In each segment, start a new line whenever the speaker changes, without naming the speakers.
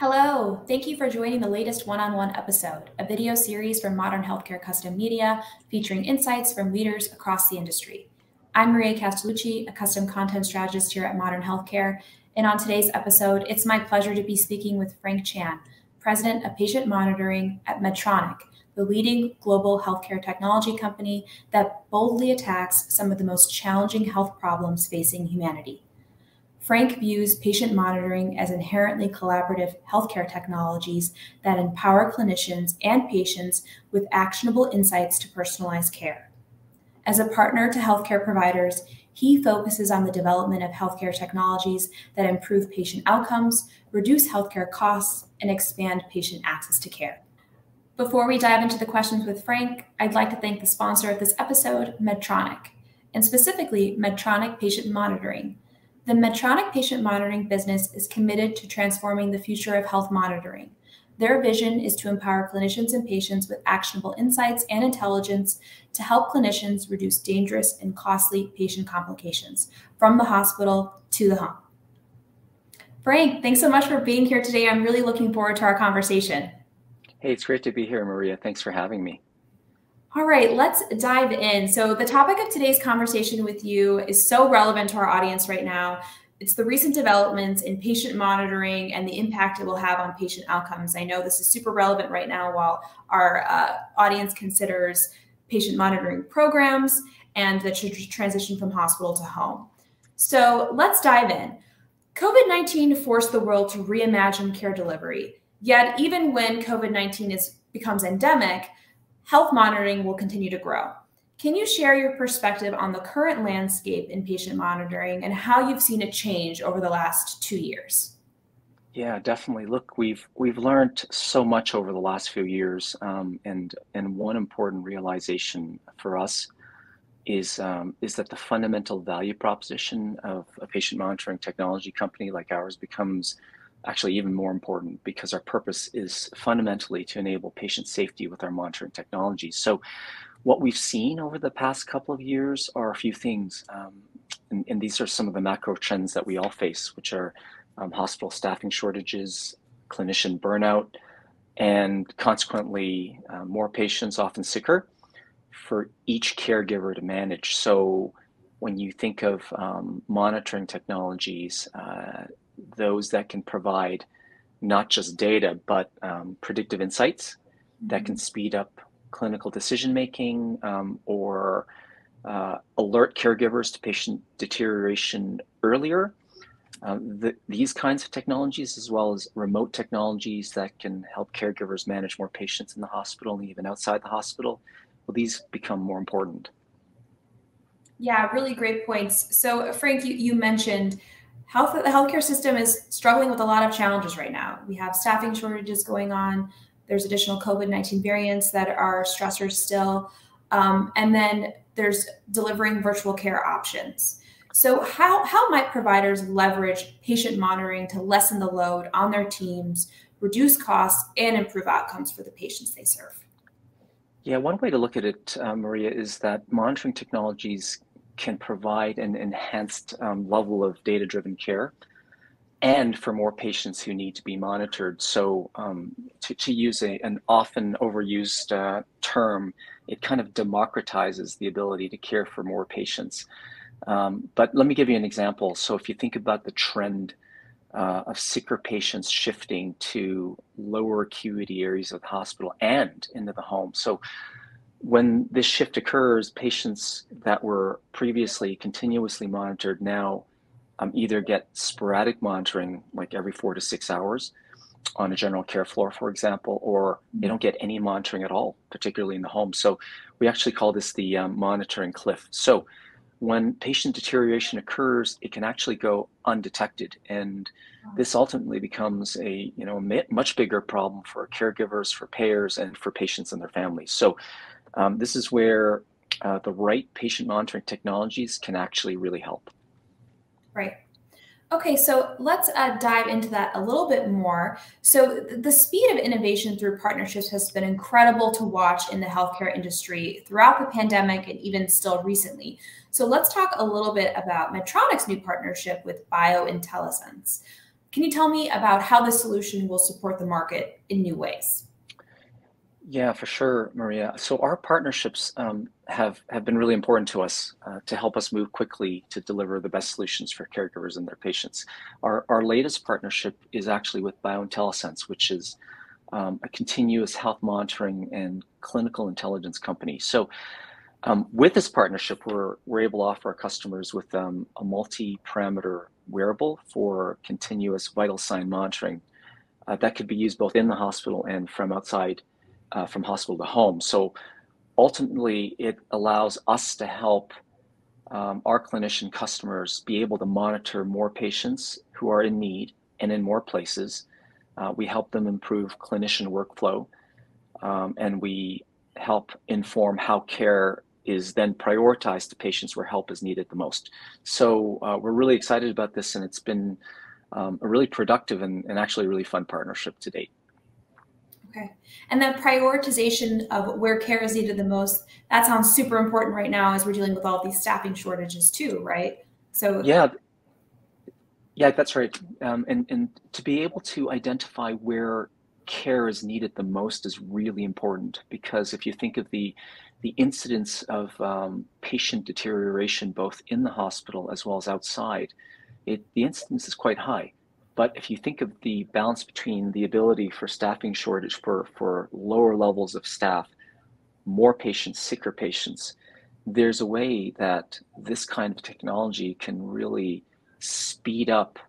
Hello, thank you for joining the latest one-on-one episode, a video series from Modern Healthcare Custom Media featuring insights from leaders across the industry. I'm Maria Castellucci, a custom content strategist here at Modern Healthcare, and on today's episode, it's my pleasure to be speaking with Frank Chan, President of Patient Monitoring at Medtronic, the leading global healthcare technology company that boldly attacks some of the most challenging health problems facing humanity. Frank views patient monitoring as inherently collaborative healthcare technologies that empower clinicians and patients with actionable insights to personalize care. As a partner to healthcare providers, he focuses on the development of healthcare technologies that improve patient outcomes, reduce healthcare costs, and expand patient access to care. Before we dive into the questions with Frank, I'd like to thank the sponsor of this episode, Medtronic, and specifically Medtronic Patient Monitoring. The Medtronic patient monitoring business is committed to transforming the future of health monitoring. Their vision is to empower clinicians and patients with actionable insights and intelligence to help clinicians reduce dangerous and costly patient complications from the hospital to the home. Frank, thanks so much for being here today. I'm really looking forward to our conversation.
Hey, it's great to be here, Maria. Thanks for having me.
All right, let's dive in. So the topic of today's conversation with you is so relevant to our audience right now. It's the recent developments in patient monitoring and the impact it will have on patient outcomes. I know this is super relevant right now while our audience considers patient monitoring programs and the transition from hospital to home. So let's dive in. COVID-19 forced the world to reimagine care delivery. Yet even when COVID-19 becomes endemic, health monitoring will continue to grow. Can you share your perspective on the current landscape in patient monitoring and how you've seen it change over the last 2 years?
Yeah, definitely. Look, we've learned so much over the last few years, and one important realization for us is that the fundamental value proposition of a patient monitoring technology company like ours becomes actually even more important because our purpose is fundamentally to enable patient safety with our monitoring technologies. So what we've seen over the past couple of years are a few things, and these are some of the macro trends that we all face, which are hospital staffing shortages, clinician burnout, and consequently more patients, often sicker, for each caregiver to manage. So when you think of monitoring technologies, those that can provide not just data, but predictive insights that can speed up clinical decision making or alert caregivers to patient deterioration earlier. These kinds of technologies, as well as remote technologies that can help caregivers manage more patients in the hospital and even outside the hospital, well, these become more important.
Yeah, really great points. So Frank, you mentioned the healthcare system is struggling with a lot of challenges right now. We have staffing shortages going on. There's additional COVID-19 variants that are stressors still. And then there's delivering virtual care options. So how might providers leverage patient monitoring to lessen the load on their teams, reduce costs, and improve outcomes for the patients they serve?
Yeah, one way to look at it, Maria, is that monitoring technologies can provide an enhanced level of data-driven care and for more patients who need to be monitored. So to use an often overused term, it kind of democratizes the ability to care for more patients. But let me give you an example. So if you think about the trend of sicker patients shifting to lower acuity areas of the hospital and into the home. So when this shift occurs, patients that were previously continuously monitored now either get sporadic monitoring, like every 4 to 6 hours on a general care floor, for example, or they don't get any monitoring at all, particularly in the home. So we actually call this the monitoring cliff. So when patient deterioration occurs, it can actually go undetected, and this ultimately becomes a much bigger problem for caregivers, for payers, and for patients and their families. So this is where the right patient monitoring technologies can actually really help.
Right. Okay, so let's dive into that a little bit more. So the speed of innovation through partnerships has been incredible to watch in the healthcare industry throughout the pandemic and even still recently. So let's talk a little bit about Medtronic's new partnership with BioIntelliSense. Can you tell me about how this solution will support the market in new ways?
Yeah, for sure, Maria. So our partnerships have been really important to us to help us move quickly to deliver the best solutions for caregivers and their patients. Our latest partnership is actually with BioIntelliSense, which is a continuous health monitoring and clinical intelligence company. So with this partnership, we're able to offer our customers with a multi-parameter wearable for continuous vital sign monitoring that could be used both in the hospital and from outside, from hospital to home. So ultimately, it allows us to help our clinician customers be able to monitor more patients who are in need and in more places. We help them improve clinician workflow, and we help inform how care is then prioritized to patients where help is needed the most. So we're really excited about this, and it's been a really productive and actually really fun partnership to date.
Okay. And the prioritization of where care is needed the most, that sounds super important right now as we're dealing with all these staffing shortages too, right? So
yeah, that's right. And to be able to identify where care is needed the most is really important, because if you think of the incidence of patient deterioration both in the hospital as well as outside, the incidence is quite high. But if you think of the balance between the ability for staffing shortage for lower levels of staff, more patients, sicker patients, there's a way that this kind of technology can really speed up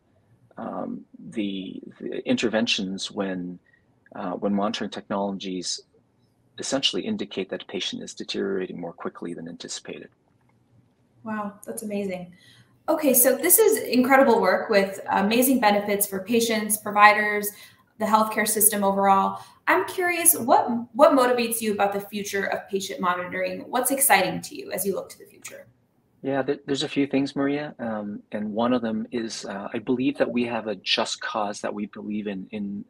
the interventions when monitoring technologies essentially indicate that a patient is deteriorating more quickly than anticipated.
wow, that's amazing. Okay, so this is incredible work with amazing benefits for patients, providers, the healthcare system overall. I'm curious, what motivates you about the future of patient monitoring? What's exciting to you as you look to the future?
Yeah, there's a few things, Maria, and one of them is I believe that we have a just cause that we believe in.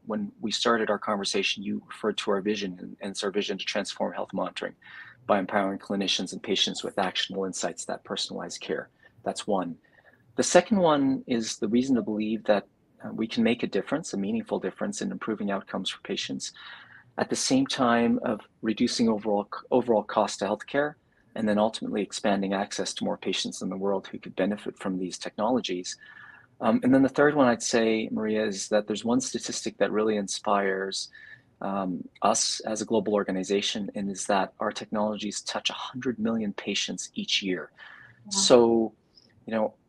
When we started our conversation, you referred to our vision, and it's our vision to transform health monitoring by empowering clinicians and patients with actionable insights that personalize care. That's one. The second one is the reason to believe that we can make a difference, a meaningful difference in improving outcomes for patients, at the same time of reducing overall cost to healthcare, and then ultimately expanding access to more patients in the world who could benefit from these technologies. And then the third one I'd say, Maria, is that there's one statistic that really inspires us as a global organization, and is that our technologies touch 100 million patients each year.
Wow.
So,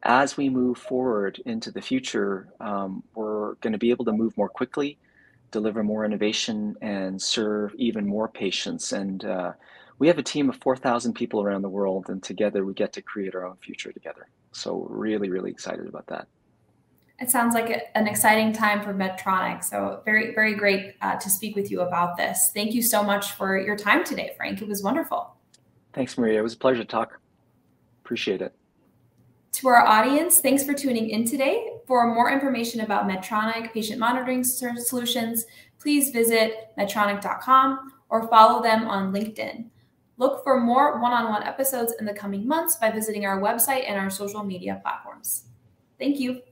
as we move forward into the future, we're going to be able to move more quickly, deliver more innovation, and serve even more patients. And we have a team of 4,000 people around the world, and together we get to create our own future together. So really, really excited about that.
It sounds like an exciting time for Medtronic. So very, very great to speak with you about this. Thank you so much for your time today, Frank. It was wonderful.
Thanks, Maria. It was a pleasure to talk. Appreciate it.
To our audience, thanks for tuning in today. For more information about Medtronic patient monitoring solutions, please visit medtronic.com or follow them on LinkedIn. Look for more one-on-one episodes in the coming months by visiting our website and our social media platforms. Thank you.